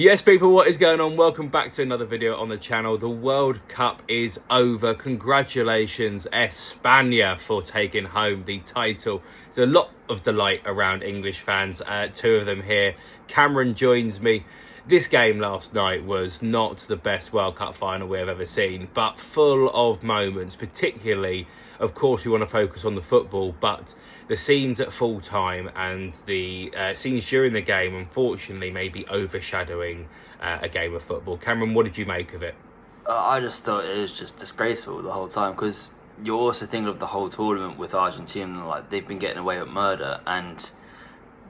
Yes, people, what is going on? Welcome back to another video on the channel. The World Cup is over. Congratulations, España, for taking home the title. There's a lot of delight around English fans. Two of them here. Cameron joins me. This game last night was not the best World Cup final we have ever seen, but full of moments, particularly, of course, we want to focus on the football, but the scenes at full time and the scenes during the game, unfortunately, may be overshadowing a game of football. Cameron, what did you make of it? I just thought it was just disgraceful the whole time, because you're also thinking of the whole tournament with Argentina, like they've been getting away with murder, and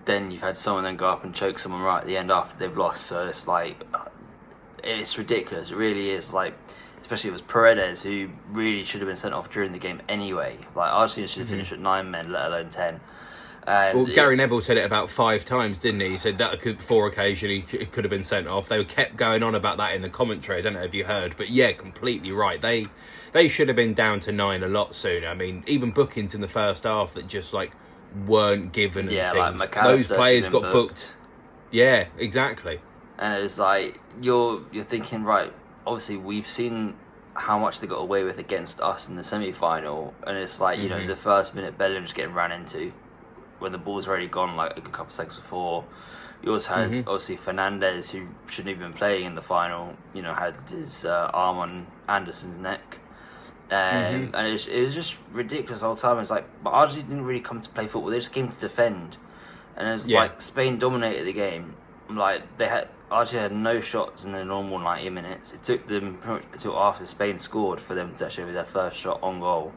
then you've had someone then go up and choke someone right at the end after they've lost. So it's like, it's ridiculous. It really is. Like, especially if it was Paredes, who really should have been sent off during the game anyway. Like, Argentina should have finished with 9 men, let alone 10. Well, Gary Neville said it about 5 times, didn't he? He said that before occasionally it could have been sent off. They kept going on about that in the commentary. I don't know if you heard, but yeah, completely right. They should have been down to 9 a lot sooner. I mean, even bookings in the first half that just like weren't given. Yeah, and like things. Those players got booked. Yeah, exactly. And it was like you're thinking, right? Obviously, we've seen how much they got away with against us in the semi-final, and it's like, you know, the first minute Bellingham just getting ran into when the ball's already gone like a couple of seconds before. You also had obviously Fernandez, who shouldn't even been playing in the final, you know, had his arm on Anderson's neck. And it was just ridiculous the whole time. It's like, but Argentina didn't really come to play football, they just came to defend. And it's like Spain dominated the game. Like, Argentina had no shots in the normal 90 minutes. It took them until after Spain scored for them to actually have their first shot on goal,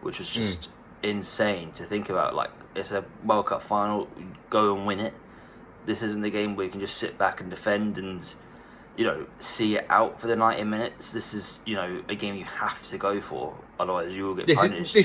which was just insane to think about. Like, it's a World Cup final, go and win it. This isn't the game where you can just sit back and defend and, you know, see it out for the 90 minutes. This is, you know, a game you have to go for, otherwise you will get punished.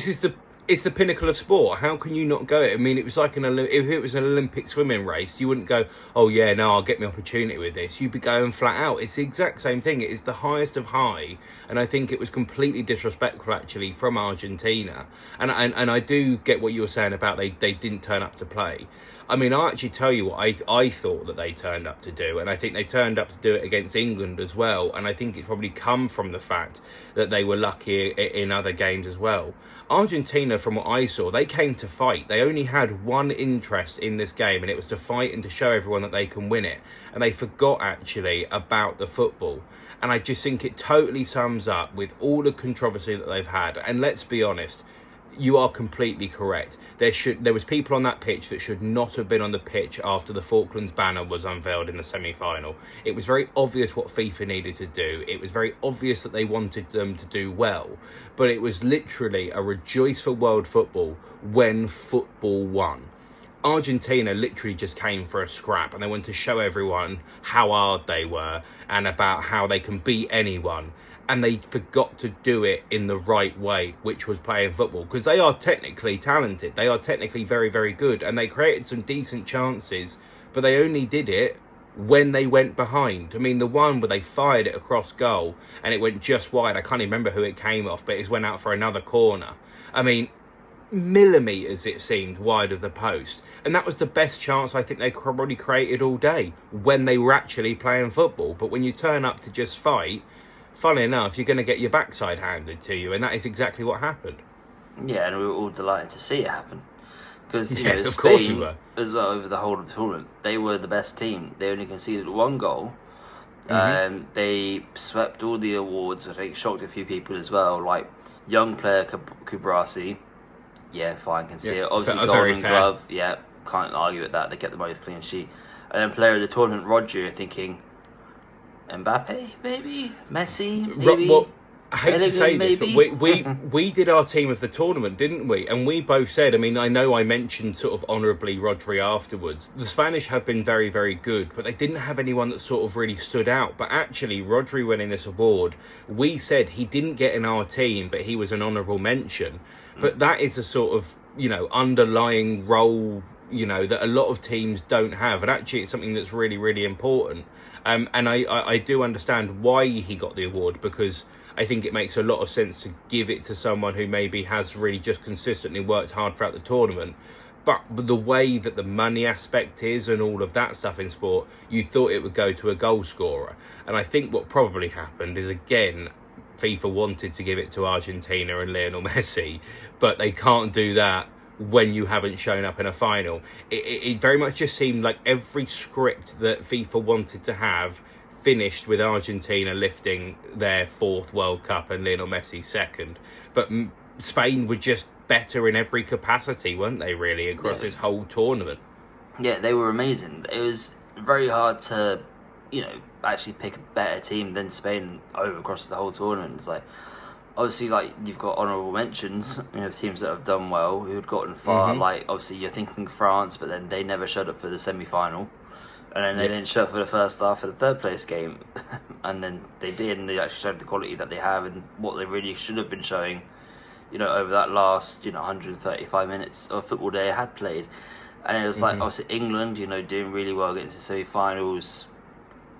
It's the pinnacle of sport. How can you not go it? I mean, it was like if it was an Olympic swimming race, you wouldn't go, oh yeah, no, I'll get my opportunity with this. You'd be going flat out. It's the exact same thing. It is the highest of high, and I think it was completely disrespectful actually from Argentina. And I do get what you were saying about they didn't turn up to play. I mean, I'll actually tell you what I thought that they turned up to do, and I think they turned up to do it against England as well, and I think it's probably come from the fact that they were lucky in other games as well. Argentina, from what I saw, they came to fight. They only had one interest in this game, and it was to fight and to show everyone that they can win it, and they forgot actually about the football. And I just think it totally sums up with all the controversy that they've had. And let's be honest, you are completely correct. There was people on that pitch that should not have been on the pitch after the Falklands banner was unveiled in the semi-final. It was very obvious what FIFA needed to do. It was very obvious that they wanted them to do well. But it was literally a rejoice for world football when football won. Argentina literally just came for a scrap, and they wanted to show everyone how hard they were and about how they can beat anyone. And they forgot to do it in the right way, which was playing football, because they are technically talented. They are technically very, very good, and they created some decent chances, but they only did it when they went behind. I mean, the one where they fired it across goal and it went just wide, I can't even remember who it came off, but it went out for another corner. I mean, millimetres it seemed wide of the post, and that was the best chance I think they probably created all day when they were actually playing football. But when you turn up to just fight, funnily enough, you're going to get your backside handed to you, and that is exactly what happened. Yeah, and we were all delighted to see it happen, because you know, of course we Spain were as well over the whole of the tournament. They were the best team. They only conceded 1 goal. They swept all the awards. I think shocked a few people as well, like young player Kubrasi. Yeah, fine, can see it. Obviously, Golden Glove. Yeah, can't argue with that. They kept the most clean sheet. And then player of the tournament, Roger, thinking Mbappe, maybe Messi, maybe. Well, I hate to say maybe? this, but we did our team of the tournament, didn't we? And we both said, I mean, I know I mentioned sort of honourably Rodri afterwards. The Spanish have been very, very good, but they didn't have anyone that sort of really stood out. But actually, Rodri winning this award, we said he didn't get in our team, but he was an honourable mention. But that is a sort of, you know, underlying role, you know, that a lot of teams don't have. And actually, it's something that's really, really important. And I do understand why he got the award, because I think it makes a lot of sense to give it to someone who maybe has really just consistently worked hard throughout the tournament. but the way that the money aspect is and all of that stuff in sport, you thought it would go to a goal scorer. And I think what probably happened is, again, FIFA wanted to give it to Argentina and Lionel Messi, but they can't do that when you haven't shown up in a final. It very much just seemed like every script that FIFA wanted to have finished with Argentina lifting their 4th World Cup and Lionel Messi 2nd. But Spain were just better in every capacity, weren't they, really, across this whole tournament? Yeah, they were amazing. It was very hard to, actually pick a better team than Spain over across the whole tournament. It's like, obviously, like, you've got honourable mentions, teams that have done well, who had gotten far. Like, obviously, you're thinking France, but then they never showed up for the semi-final. And then they didn't show up for the first half of the 3rd place game. And then they did, and they actually showed the quality that they have and what they really should have been showing, over that last, 135 minutes of football they had played. And it was like, obviously, England, doing really well against the semi-finals.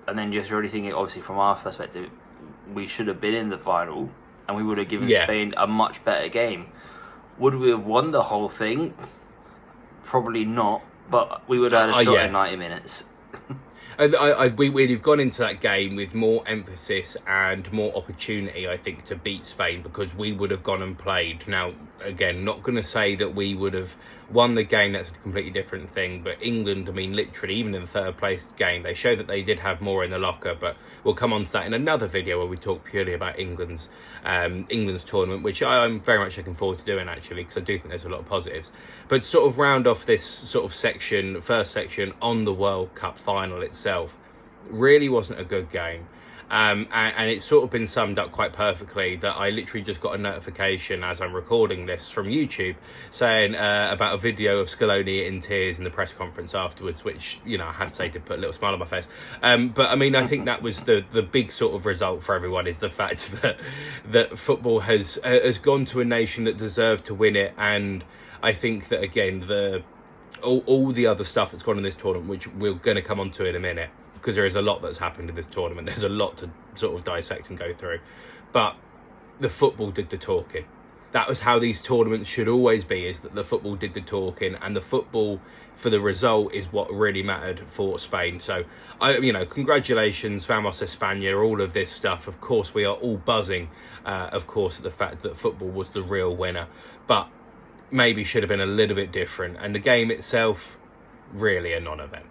And then you're already thinking, obviously, from our perspective, we should have been in the final, and we would have given Spain a much better game. Would we have won the whole thing? Probably not, but we would have had a shot in 90 minutes. We'd have gone into that game with more emphasis and more opportunity, I think, to beat Spain, because we would have gone and played. Now, again, not going to say that we would have won the game, that's a completely different thing, but England, I mean, literally, even in the 3rd place game, they showed that they did have more in the locker, but we'll come on to that in another video where we talk purely about England's tournament, which I'm very much looking forward to doing, actually, because I do think there's a lot of positives. But sort of round off this sort of first section on the World Cup final itself, really wasn't a good game. And it's sort of been summed up quite perfectly that I literally just got a notification as I'm recording this from YouTube saying about a video of Scaloni in tears in the press conference afterwards, which, I had to say to put a little smile on my face. But I mean, I think that was the big sort of result for everyone, is the fact that football has gone to a nation that deserved to win it. And I think that, again, all the other stuff that's gone in this tournament, which we're going to come on to in a minute, because there is a lot that's happened in this tournament. There's a lot to sort of dissect and go through. But the football did the talking. That was how these tournaments should always be, is that the football did the talking, and the football for the result is what really mattered for Spain. So, congratulations, Vamos España, all of this stuff. Of course, we are all buzzing, of course, at the fact that football was the real winner. But maybe should have been a little bit different. And the game itself, really a non-event.